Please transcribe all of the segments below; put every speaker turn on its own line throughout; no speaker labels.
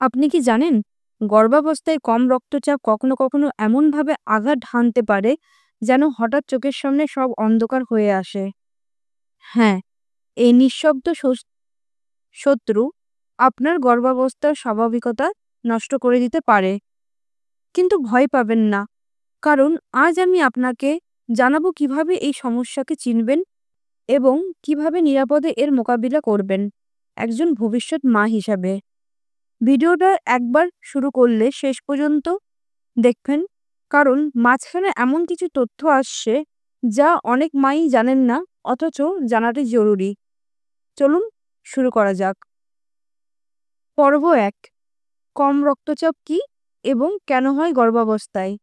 আপনি কি জানেন গর্ভাবস্থায় কম রক্তচাপ কখনো কখনো এমনভাবে আঘাত হানতে পারে যেন হঠাৎ চোখের সামনে সব অন্ধকার হয়ে আসে। হ্যাঁ, এই নিঃশব্দ শত্রু আপনার গর্ভাবস্থার স্বাভাবিকতা নষ্ট করে দিতে পারে। কিন্তু ভয় পাবেন না, কারণ আজ আমি আপনাকে জানাবো কিভাবে এই সমস্যাকে চিনবেন এবং কিভাবে নিরাপদে এর মোকাবিলা করবেন একজন ভবিষ্যৎ মা হিসাবে। ভিডিওটা একবার শুরু করলে শেষ পর্যন্ত দেখবেন, কারণ মাঝখানে এমন কিছু তথ্য আসছে যা অনেক মাই জানেন না, অথচ জানাটি জরুরি। চলুন শুরু করা যাক। পর্ব ১, কম রক্তচাপ কি এবং কেন হয় গর্ভাবস্থায়।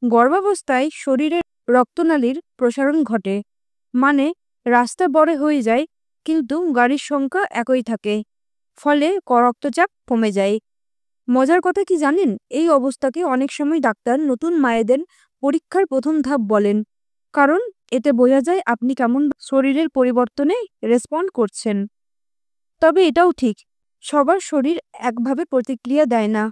গর্ভাবস্থায় শরীরের রক্তনালীর প্রসারণ ঘটে, মানে রাস্তা বড় হয়ে যায় কিন্তু গাড়ির সংখ্যা একই থাকে, ফলে রক্তচাপ কমে যায়। মজার কথা কি জানেন, এই অবস্থাকে অনেক সময় ডাক্তার নতুন মায়েদের পরীক্ষার প্রথম ধাপ বলেন, কারণ এতে বোঝা যায় আপনি কেমন শরীরের পরিবর্তনে রেসপন্ড করছেন। তবে এটাও ঠিক, সবার শরীর একভাবে প্রতিক্রিয়া দেয় না,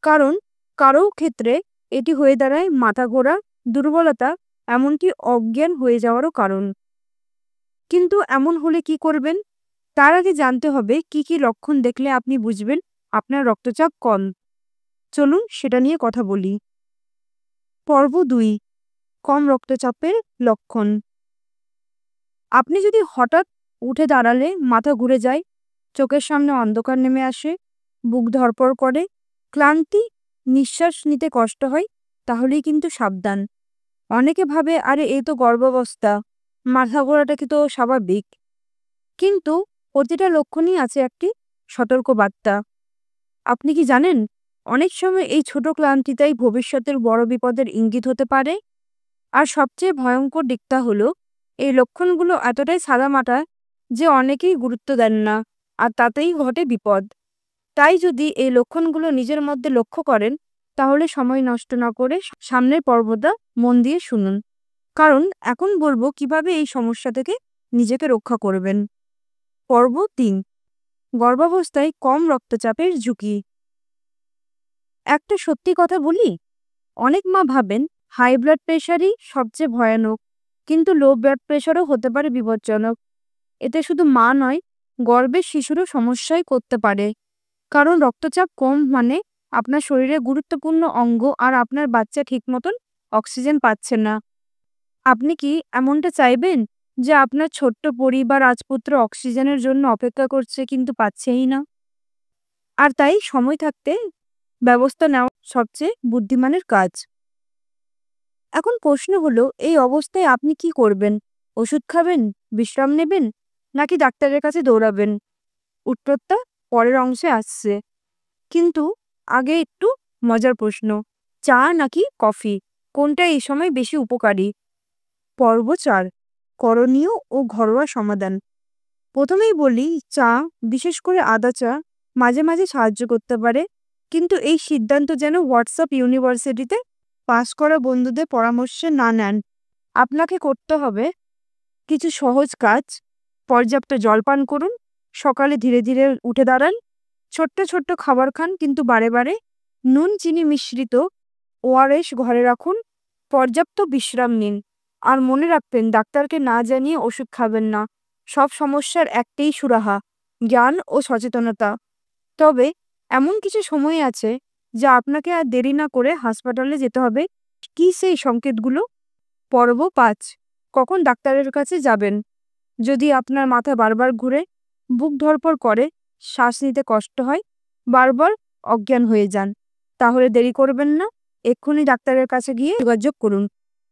কারণ কারো ক্ষেত্রে এটি হয়ে দাঁড়ায় মাথা ঘোরা, দুর্বলতা, এমনকি অজ্ঞান হয়ে যাওয়ারও কারণ। কিন্তু এমন হলে কি করবেন? তার আগে জানতে হবে কি কি লক্ষণ দেখলে আপনি বুঝবেন আপনার রক্তচাপ কম। চলুন সেটা নিয়ে কথা বলি। পর্ব ২, কম রক্তচাপের লক্ষণ। আপনি যদি হঠাৎ উঠে দাঁড়ালে মাথা ঘুরে যায়, চোখের সামনে অন্ধকার নেমে আসে, বুক ধড়ফড় করে, ক্লান্তি, নিঃশ্বাস নিতে কষ্ট হয়, তাহলেই কিন্তু সাবধান। অনেকে ভাবে আরে এই তো গর্ভাবস্থা, মাথা ঘোরাটা কি তো স্বাভাবিক। কিন্তু প্রতিটা লক্ষণই আছে একটি সতর্ক বার্তা। আপনি কি জানেন, অনেক সময় এই ছোট ক্লান্তিটাই ভবিষ্যতের বড় বিপদের ইঙ্গিত হতে পারে। আর সবচেয়ে ভয়ঙ্কর দিকটা হলো এই লক্ষণগুলো এতটাই সাদামাটা যে অনেকেই গুরুত্ব দেন না, আর তাতেই ঘটে বিপদ। তাই যদি এই লক্ষণগুলো নিজের মধ্যে লক্ষ্য করেন, তাহলে সময় নষ্ট না করে সামনের পর্বটা মন দিয়ে শুনুন, কারণ এখন বলবো কিভাবে এই সমস্যা থেকে নিজেকে রক্ষা করবেন। পর্ব ৩, গর্ভাবস্থায় কম রক্তচাপের ঝুঁকি। একটা সত্যি কথা বলি, অনেক মা ভাবেন হাই ব্লাড প্রেশারই সবচেয়ে ভয়ানক, কিন্তু লো ব্লাড প্রেশারও হতে পারে বিপজ্জনক। এতে শুধু মা নয়, গর্ভের শিশুরও সমস্যায় করতে পারে, কারণ রক্তচাপ কম মানে আপনার শরীরে গুরুত্বপূর্ণ অঙ্গ আর আপনার বাচ্চা ঠিক মতন অক্সিজেন পাচ্ছে না। আপনি কি এমনটা চাইবেন যে আপনার ছোট্ট পরিবার রাজপুত্র অক্সিজেনের জন্য অপেক্ষা করছে কিন্তু পাচ্ছেই না? আর তাই সময় থাকতে ব্যবস্থা নেওয়া সবচেয়ে বুদ্ধিমানের কাজ। এখন প্রশ্ন হলো, এই অবস্থায় আপনি কি করবেন? ওষুধ খাবেন, বিশ্রাম নেবেন, নাকি ডাক্তারের কাছে দৌড়াবেন? উত্তরটা পরের অংশে আসছে, কিন্তু আগে একটু মজার প্রশ্ন, চা নাকি কফি, কোনটা এই সময় বেশি উপকারী? পর্ব ৪, করণীয় ও ঘরোয়া সমাধান। প্রথমেই বলি, চা, বিশেষ করে আদা চা, মাঝে মাঝে সাহায্য করতে পারে, কিন্তু এই সিদ্ধান্ত যেন হোয়াটসঅ্যাপ ইউনিভার্সিটিতে পাস করা বন্ধুদের পরামর্শে না নেন। আপনাকে করতে হবে কিছু সহজ কাজ। পর্যাপ্ত জল পান করুন, সকালে ধীরে ধীরে উঠে দাঁড়ান, ছোট্ট ছোট্ট খাবার খান কিন্তু বারে বারে, নুন চিনি মিশ্রিত ওআরএস ঘরে রাখুন, পর্যাপ্ত বিশ্রাম নিন। আর মনে রাখবেন, ডাক্তারকে না জানিয়ে ওষুধ খাবেন না। সব সমস্যার একটাই সুরাহা, জ্ঞান ও সচেতনতা। তবে এমন কিছু সময় আছে যা আপনাকে আর দেরি না করে হাসপাতালে যেতে হবে। কি সেই সংকেতগুলো? পর্ব ৫, কখন ডাক্তারের কাছে যাবেন। যদি আপনার মাথা বারবার ঘুরে, বুক ধড়ফড় করে, শ্বাস নিতে কষ্ট হয়, বারবার অজ্ঞান হয়ে যান, তাহলে দেরি করবেন না, এক্ষুনি ডাক্তারের কাছে গিয়ে যোগাযোগ করুন।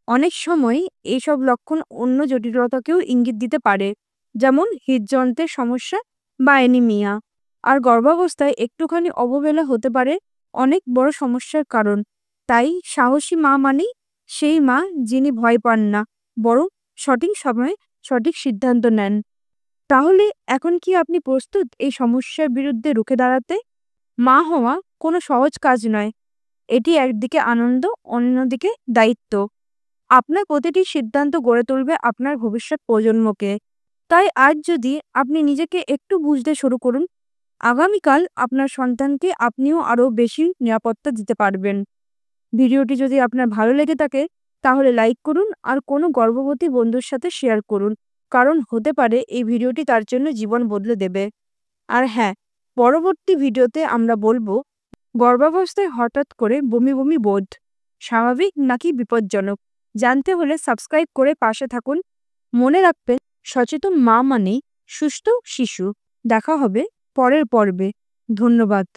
অনেক সময় এইসব লক্ষণ অন্য জটিলতাকেও ইঙ্গিত দিতে পারে, যেমন হৃদযন্ত্রের সমস্যা বা অ্যানিমিয়া। আর গর্ভাবস্থায় একটুখানি অবহেলা হতে পারে অনেক বড় সমস্যার কারণ। তাই সাহসী মা মানেই সেই মা যিনি ভয় পান না, বরং সঠিক সময়ে সঠিক সিদ্ধান্ত নেন। তাহলে এখন কি আপনি প্রস্তুত এই সমস্যার বিরুদ্ধে রুখে দাঁড়াতে? মা হওয়া কোনো সহজ কাজ নয়। এটি একদিকে আনন্দ, অন্যদিকে দায়িত্ব। আপনার প্রতিটি সিদ্ধান্ত গড়ে তুলবে আপনার ভবিষ্যৎ প্রজন্মকে। তাই আজ যদি আপনি নিজেকে একটু বুঝতে শুরু করুন, আগামীকাল আপনার সন্তানকে আপনিও আরও বেশি নিরাপত্তা দিতে পারবেন। ভিডিওটি যদি আপনার ভালো লেগে থাকে তাহলে লাইক করুন আর কোনো গর্ভবতী বন্ধুর সাথে শেয়ার করুন, কারণ হতে পারে এই ভিডিওটি তার জন্য জীবন বদলে দেবে। আর হ্যাঁ, পরবর্তী ভিডিওতে আমরা বলবো গর্ভাবস্থায় হঠাৎ করে বমি বমি বোধ স্বাভাবিক নাকি বিপজ্জনক। জানতে হলে সাবস্ক্রাইব করে পাশে থাকুন। মনে রাখবেন, সচেতন মা মানেই সুস্থ শিশু। দেখা হবে পরের পর্বে। ধন্যবাদ।